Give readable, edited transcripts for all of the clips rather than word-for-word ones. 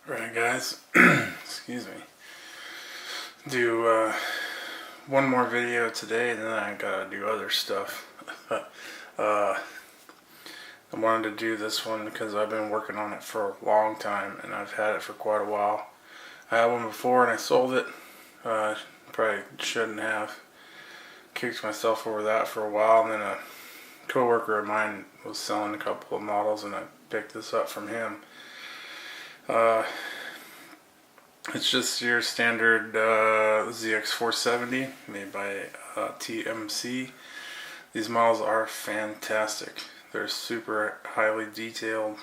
Right, guys. Excuse me. Do one more video today, and then I gotta do other stuff. I wanted to do this one because I've been working on it for a long time, and I've had it for quite a while. I had one before, and I sold it. Probably shouldn't have. Kicked myself over that for a while, and then a coworker of mine was selling a couple of models, and I picked this up from him. It's just your standard Zx470 made by TMC. These models are fantastic. They're super highly detailed.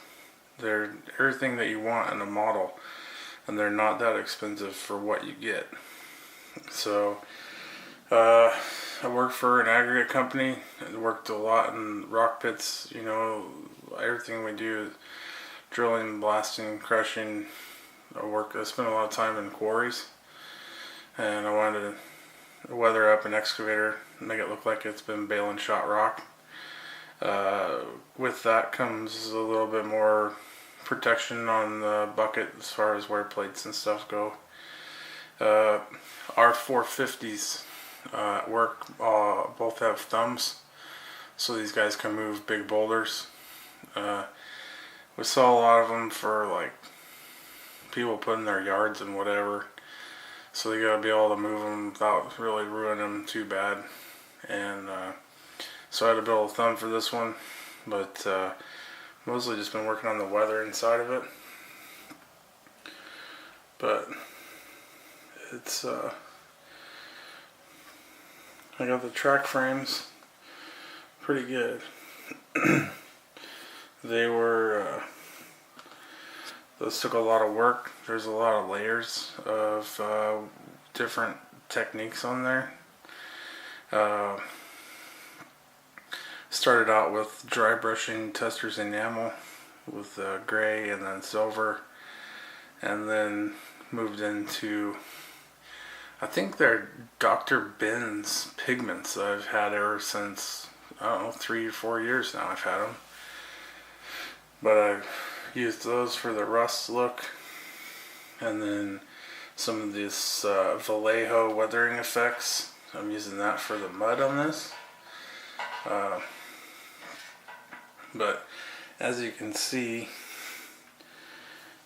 They're everything that you want in a model, and they're not that expensive for what you get. So I work for an aggregate company and worked a lot in rock pits. You know, everything we do is drilling, blasting, crushing. I spent a lot of time in quarries, and I wanted to weather up an excavator, make it look like it's been baling shot rock. With that comes a little bit more protection on the bucket as far as wear plates and stuff go. Our 450s at work both have thumbs, so these guys can move big boulders. We saw a lot of them for like people put in their yards and whatever, so they gotta be able to move them without really ruining them too bad. And so I had to build a thumb for this one, but mostly just been working on the weather inside of it. But it's I got the track frames pretty good. Those took a lot of work. There's a lot of layers of different techniques on there. Started out with dry brushing Testor's enamel with gray and then silver, and then moved into, I think they're Dr. Ben's pigments that I've had ever since, I don't know, 3 or 4 years now I've had them. But I've used those for the rust look, and then some of this Vallejo weathering effects. I'm using that for the mud on this. But as you can see,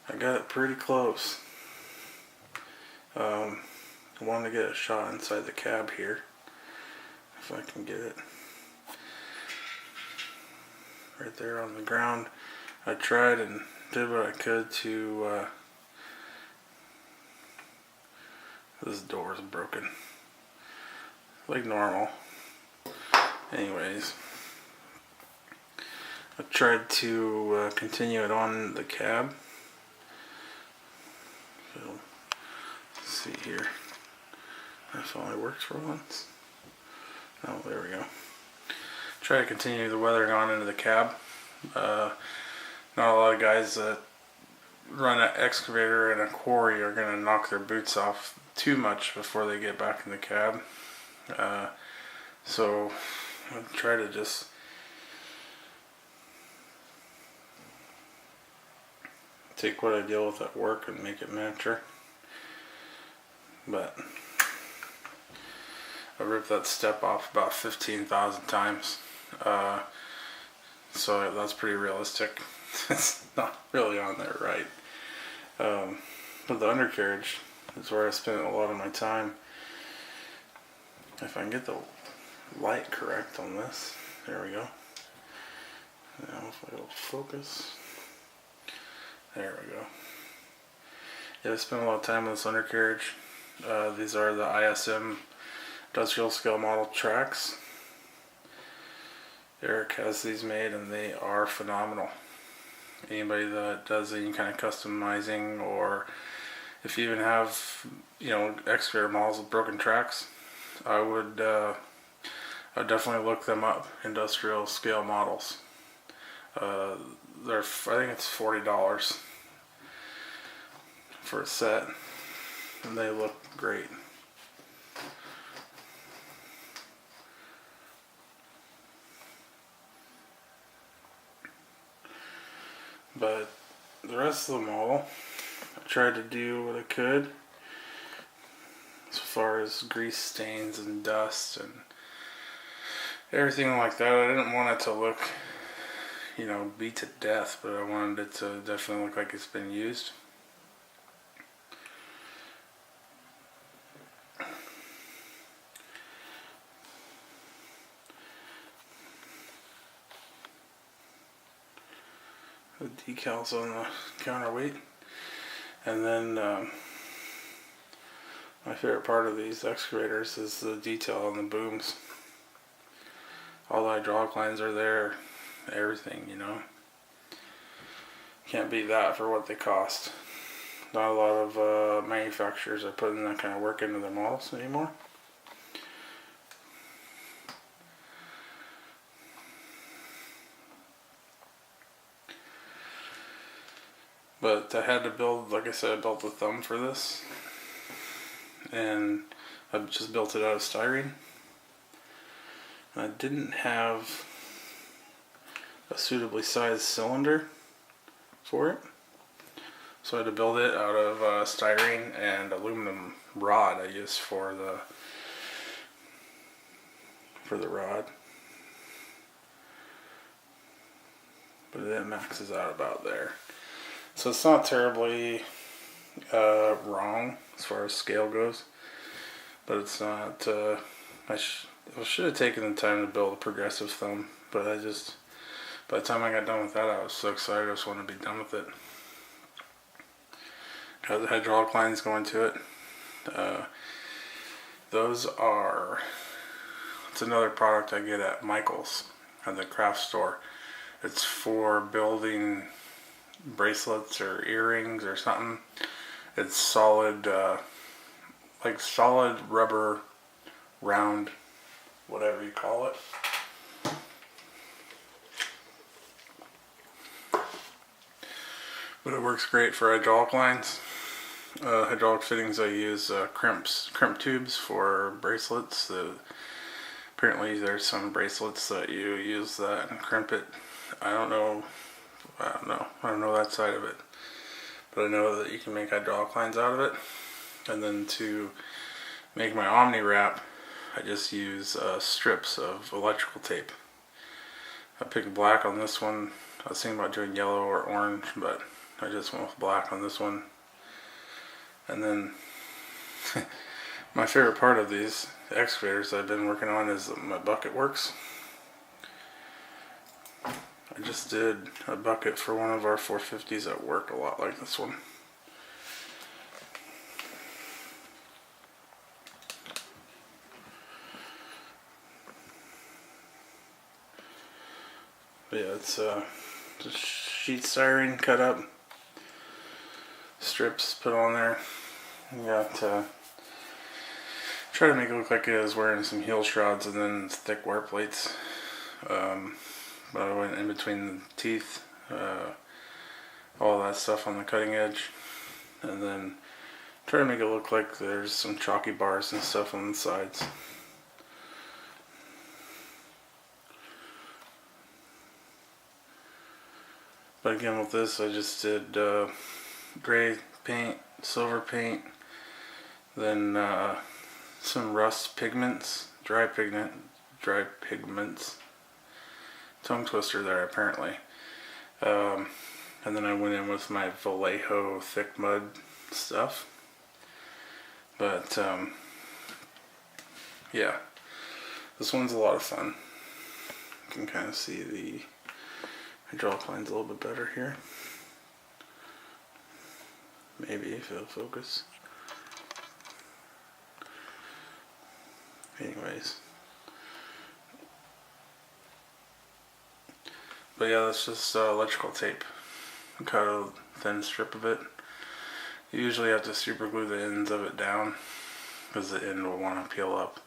I got it pretty close. I wanted to get a shot inside the cab here, if I can get it. Right there on the ground. I tried and did what I could to, this door is broken, like normal. Anyways, I tried to continue it on the cab. So, let's see here. That finally works for once. Oh, there we go. Try to continue the weathering on into the cab. Not a lot of guys that run an excavator and a quarry are going to knock their boots off too much before they get back in the cab. So I try to just take what I deal with at work and make it miniature. But I ripped that step off about 15,000 times. So that's pretty realistic. It's not really on there right. But the undercarriage is where I spent a lot of my time. If I can get the light correct on this. There we go. Now if it'll focus. There we go. Yeah, I spent a lot of time on this undercarriage. These are the ISM industrial scale model tracks. Eric has these made, and they are phenomenal. Anybody that does any kind of customizing, or if you even have, you know, excavator models with broken tracks, I would definitely look them up. Industrial scale models. I think it's $40 for a set, and they look great. But the rest of the model I tried to do what I could as far as grease stains and dust and everything like that. I didn't want it to look, you know, beat to death, but I wanted it to definitely look like it's been used. The decals on the counterweight, and then my favorite part of these excavators is the detail on the booms. All the hydraulic lines are there, everything, you know. Can't beat that for what they cost. Not a lot of manufacturers are putting that kind of work into their models anymore. But I had to build, like I said, I built the thumb for this. And I just built it out of styrene. I didn't have a suitably sized cylinder for it. So I had to build it out of styrene and aluminum rod I used for the rod. But it maxes out about there. So it's not terribly wrong as far as scale goes, but it's not. I should have taken the time to build a progressive thumb, but by the time I got done with that, I was so excited. I just wanted to be done with it. Got the hydraulic lines going to it. It's another product I get at Michael's at the craft store. It's for building bracelets or earrings or something. It's solid, like solid rubber, round, whatever you call it. But it works great for hydraulic lines. Hydraulic fittings, I use crimp tubes for bracelets. Apparently there's some bracelets that you use that and crimp it. I don't know that side of it, but I know that you can make hydraulic lines out of it. And then to make my Omni wrap, I just use strips of electrical tape. I picked black on this one. I was thinking about doing yellow or orange, but I just went with black on this one. And then my favorite part of these excavators I've been working on is my bucket works. I just did a bucket for one of our 450s that worked a lot like this one. But yeah, it's just sheet styrene cut up, strips put on there. You got try to make it look like it was wearing some heel shrouds and then thick wear plates. But I went in between the teeth, all that stuff on the cutting edge, and then try to make it look like there's some chalky bars and stuff on the sides. But again, with this, I just did gray paint, silver paint, then some rust pigments, dry pigments. Tongue twister there apparently. And then I went in with my Vallejo thick mud stuff. But yeah, this one's a lot of fun. You can kind of see the hydraulic lines a little bit better here. Maybe if it'll focus. Anyways. But yeah, that's just electrical tape. Cut a thin strip of it. You usually have to super glue the ends of it down because the end will want to peel up,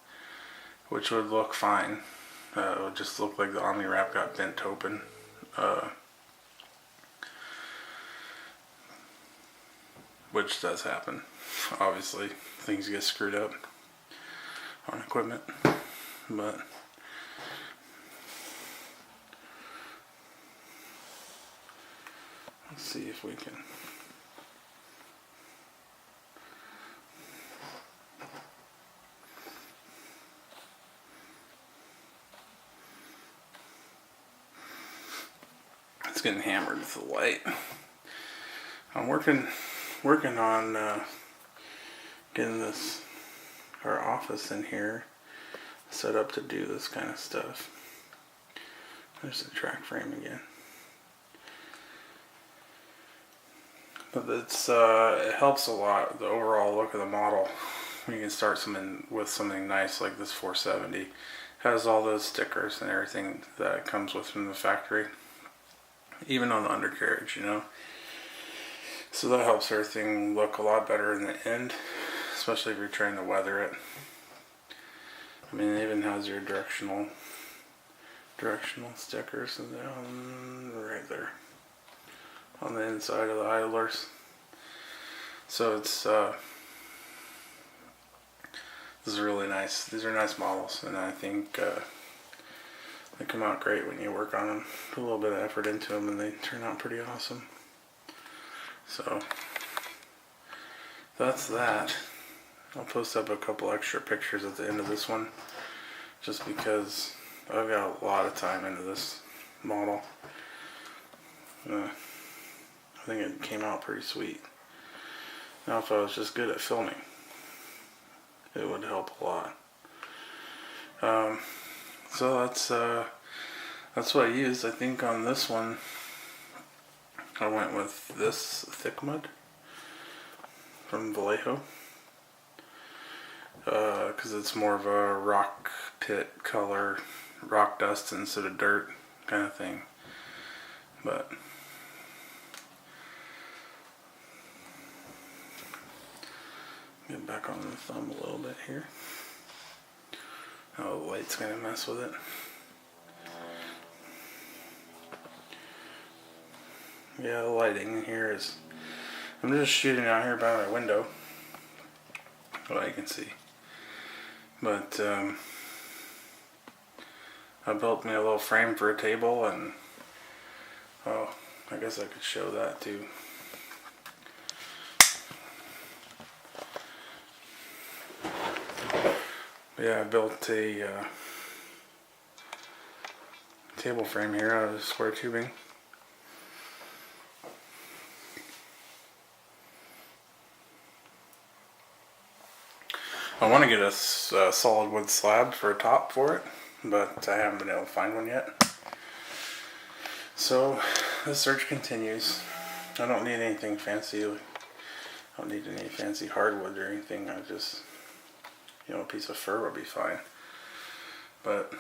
which would look fine. It would just look like the Omni wrap got bent open. Which does happen. Obviously, things get screwed up on equipment, but let's see if we can It's getting hammered with the light. I'm working on getting our office in here set up to do this kind of stuff. There's the track frame again. But it helps a lot, the overall look of the model. You can start with something nice like this 470. Has all those stickers and everything that comes with from the factory. Even on the undercarriage, you know. So that helps everything look a lot better in the end, especially if you're trying to weather it. I mean, it even has your directional stickers down right there on the inside of the idlers. So it's this is really nice. These are nice models, and I think they come out great when you work on them. Put a little bit of effort into them, and they turn out pretty awesome. So that's that. I'll post up a couple extra pictures at the end of this one, just because I've got a lot of time into this model. I think it came out pretty sweet. Now if I was just good at filming, it would help a lot. So that's what I used. I think on this one I went with this thick mud from Vallejo, because it's more of a rock pit color, rock dust instead of dirt kind of thing. But get back on the thumb a little bit here. Oh, the light's gonna mess with it. Yeah, the lighting in here is... I'm just shooting out here by my window, what I can see. But I built me a little frame for a table, and oh, I guess I could show that too. Yeah, I built a table frame here out of square tubing. I want to get a solid wood slab for a top for it, but I haven't been able to find one yet. So the search continues. I don't need anything fancy. I don't need any fancy hardwood or anything. I just, you know, a piece of fir would be fine. But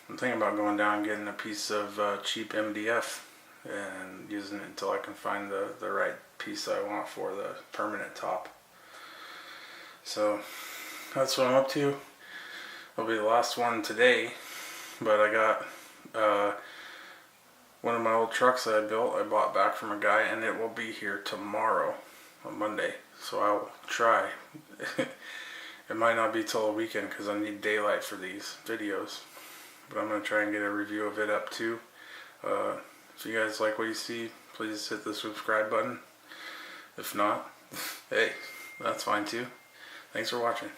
I'm thinking about going down and getting a piece of cheap MDF and using it until I can find the right piece I want for the permanent top. So that's what I'm up to. It'll be the last one today, but I got one of my old trucks that I built, I bought back from a guy, and it will be here tomorrow on Monday. So I'll try. It might not be till the weekend because I need daylight for these videos, but I'm going to try and get a review of it up too. If you guys like what you see, please hit the subscribe button. If not, hey, that's fine too. Thanks for watching.